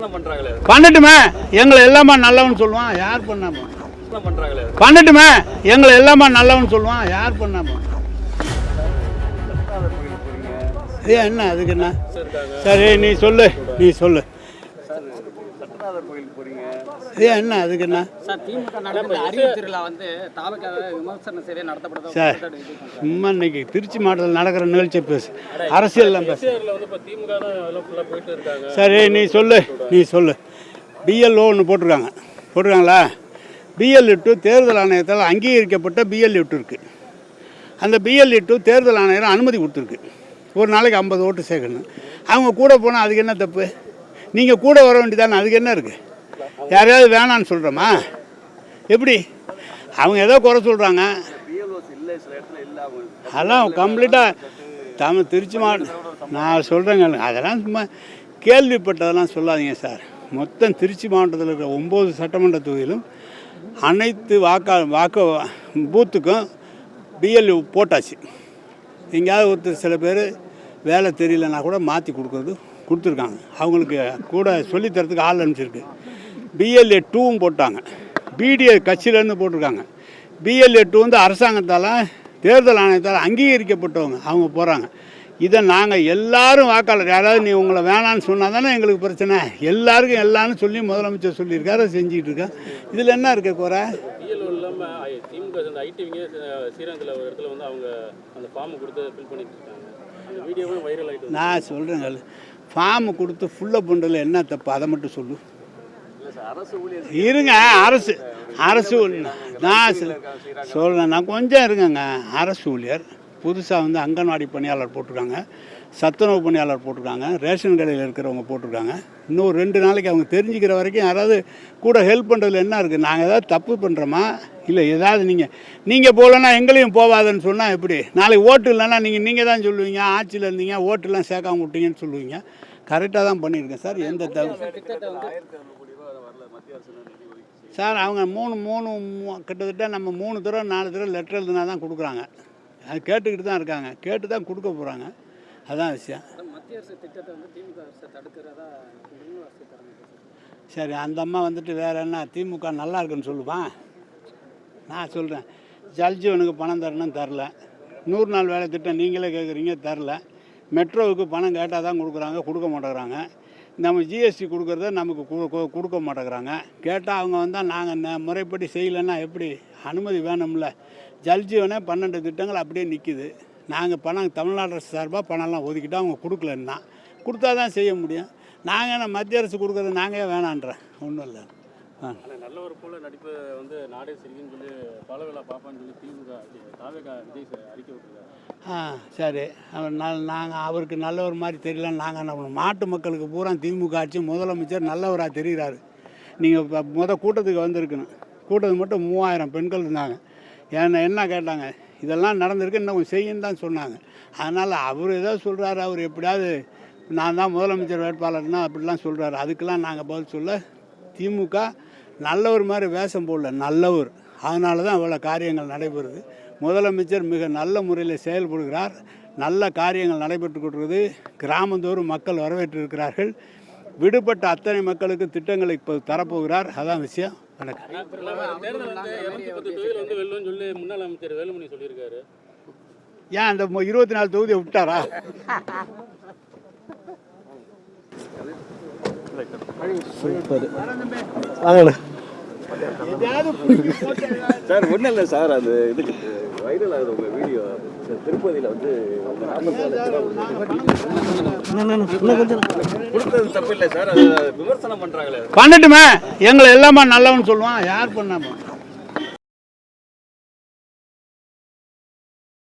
பண்ணட்டுமே, எங்களை எல்லாமே நல்லவன் சொல்லுவான். யார் பண்ணாம பண்ணட்டுமே, எங்களை எல்லாமே நல்லவன் சொல்லுவான். யார் பண்ணாம என்ன அதுக்கு என்ன? சரி, நீ சொல்லு. என்ன அதுக்கு என்ன? சார், சும்மா இன்னைக்கு திருச்சி மாவட்டத்தில் நடக்கிற நிகழ்ச்சியை பேசு, அரசியல் பேசு. சரி, நீ சொல்லு. பிஎல்ஓ ஒன்று போட்டிருக்காங்களா? பிஎல்இ2 தேர்தல் ஆணையத்தால் அங்கீகரிக்கப்பட்ட பிஎல்இ2 இருக்குது. அந்த பிஎல்இ2 தேர்தல் ஆணையர் அனுமதி கொடுத்துருக்கு. ஒரு நாளைக்கு 50 ஓட்டு சேர்க்கணும். அவங்க கூட போனால் அதுக்கு என்ன தப்பு? நீங்கள் கூட வர வேண்டியதானே, அதுக்கு என்ன இருக்குது? யாரையாவது வேணான்னு சொல்கிறோமா? எப்படி? அவங்க ஏதோ குறை சொல்கிறாங்க. அதெல்லாம் கம்ப்ளீட்டாக திருச்சி மாவட்டம் நான் சொல்கிறேங்க. அதெல்லாம் சும்மா கேள்விப்பட்டதெல்லாம் சொல்லாதீங்க சார். மொத்தம் திருச்சி மாவட்டத்தில் இருக்கிற 9 சட்டமன்ற தொகுதியிலும் அனைத்து வாக்கு பூத்துக்கும் பிஎல்ஓ போட்டாச்சு. எங்கேயாவது ஒருத்தர் சில பேர் வேலை தெரியலன்னா கூட மாற்றி கொடுத்துருக்காங்க. அவங்களுக்கு கூட சொல்லித்தரத்துக்கு ஆள் அனுப்பிச்சிருக்கு. பிஎல்ஏ2வும் போட்டாங்க. பிடிஏ கட்சியிலேருந்து போட்டிருக்காங்க. பிஎல்ஏ2 வந்து அரசாங்கத்தால் தேர்தல் ஆணையத்தால் அங்கீகரிக்கப்பட்டவங்க, அவங்க போகிறாங்க. இதை நாங்கள் எல்லாரும் வாக்காளர், யாராவது நீ உங்களை வேணான்னு சொன்னால் தானே எங்களுக்கு பிரச்சனை. எல்லாருக்கும் எல்லாரும் சொல்லி முதலமைச்சர் சொல்லியிருக்காரு, செஞ்சுக்கிட்டு இருக்கேன். இதில் என்ன இருக்க குறை? நான் சொல்கிறேங்க, ஃபார்ம் கொடுத்து ஃபுல்லாக பண்ணுறதுல என்ன தப்பு? அதை மட்டும் சொல்லு. இருங்க, அரசு நான் சொல்கிறேன், நான் கொஞ்சம் இருங்கங்க. அரசு ஊழியர் புதுசாக வந்து அங்கன்வாடி பணியாளர் போட்டிருக்காங்க, சத்துணவு பணியாளர் போட்டிருக்காங்க, ரேஷன் கடையில் இருக்கிறவங்க போட்டிருக்காங்க. இன்னும் 2 நாளைக்கு அவங்க தெரிஞ்சுக்கிற வரைக்கும் யாராவது கூட ஹெல்ப் பண்ணுறதுல என்ன இருக்குது? நாங்கள் ஏதாவது தப்பு பண்ணுறோமா? இல்லை, ஏதாவது நீங்கள் போகலன்னா எங்களையும் போவாதுன்னு சொன்னால் எப்படி? நாளைக்கு ஓட்டு இல்லைன்னா நீங்கள் தான் சொல்லுவீங்க, ஆட்சியில் இருந்தீங்க ஓட்டுலாம் சேர்க்காம விட்டீங்கன்னு சொல்லுவீங்க. கரெக்டாக தான் பண்ணியிருக்கேன் சார். எந்த தப்பு சார்? அவங்க 3 கிட்டத்தட்ட நம்ம 3 தடவை 4 தடவை லெட்டர் எழுதுனா தான் கொடுக்குறாங்க. அது கேட்டுக்கிட்டு தான் இருக்காங்க, கேட்டு தான் கொடுக்க போகிறாங்க. அதான் விஷயம். சரி, அந்த அம்மா வந்துட்டு வேறு என்ன திமுக நல்லா இருக்குன்னு சொல்லுவான்? நான் சொல்கிறேன், ஜல்ஜீவனுக்கு பணம் தரணும், தரல. 100 நாள் வேலை திட்டம் நீங்களே கேட்குறீங்க, தரல. மெட்ரோவுக்கு பணம் கேட்டால் தான் கொடுக்க மாட்டேங்கிறாங்க. நம்ம ஜிஎஸ்டி கொடுக்குறத நமக்கு கொடுக்க மாட்டேங்கிறாங்க. கேட்டால் அவங்க வந்தால் நாங்கள் முறைப்படி செய்யலைன்னா எப்படி? அனுமதி வேணும்ல. ஜல்ஜீவனே 12 திட்டங்கள் அப்படியே நிற்கிது. நாங்கள் பணம் தமிழ்நாடு அரசு சார்பாக பணம்லாம் ஒதுக்கிட்டால் அவங்க கொடுக்கலன்னா கொடுத்தா தான் செய்ய முடியும். நாங்கள் மத்திய அரசு கொடுக்குறது நாங்கள் வேணான்றேன். ஒன்றும் இல்லை. நல்லவர் போல நடிப்பு வந்து நாடே சரின்னு சொல்லி பலவேளை பார்ப்பான்னு சொல்லி திமுக விஜய் அறிக்கை விட்டுருக்காரு. சரி, நாங்கள் அவருக்கு நல்லவர் மாதிரி தெரியலன்னு நாங்கள் என்ன பண்ணோம்? நாட்டு மக்களுக்கு பூரா திமுக ஆட்சி முதலமைச்சர் நல்லவராக தெரிகிறாரு. நீங்கள் இப்போ கூட்டத்துக்கு வந்திருக்கணும். கூட்டத்துக்கு மட்டும் 3000 பெண்கள் இருந்தாங்க. என்ன கேட்டாங்க? இதெல்லாம் நடந்திருக்கு, இன்னும் கொஞ்சம் செய்யுன்னு தான் சொன்னாங்க. அதனால் அவர் ஏதோ சொல்கிறாரு, அவர் எப்படியாவது நான் தான் முதலமைச்சர் வேட்பாளர்னா அப்படிலாம் சொல்கிறாரு. அதுக்கெல்லாம் நாங்கள் பதில் சொல்ல, திமுக நல்லவர் மாதிரி வேஷம் போடல, நல்லவர். அதனால தான் அவ்வளோ காரியங்கள் நடைபெறுது. முதலமைச்சர் மிக நல்ல முறையில் செயல்படுகிறார். நல்ல காரியங்கள் நடைபெற்று கொண்டிருக்கிறது. கிராமந்தோறும் மக்கள் வரவேற்றிருக்கிறார்கள். விடுபட்ட அத்தனை மக்களுக்கு திட்டங்களை இப்போ தரப்போகிறார். அதான் விஷயம். வணக்கம். ஏன் அந்த 24 தொகுதியை விட்டாரா? சார், ஒன்றும் இல்லை சார், அது இதுக்கு வைரல் ஆகுது உங்கள் வீடியோ. திருப்பதியில் வந்து கொடுத்தது தப்பு இல்லை சார், அது விமர்சனம் பண்ணுறாங்களே. பண்ணட்டுமே, எங்களை எல்லாமே நல்லவன் சொல்லுவான். யார் பண்ணாம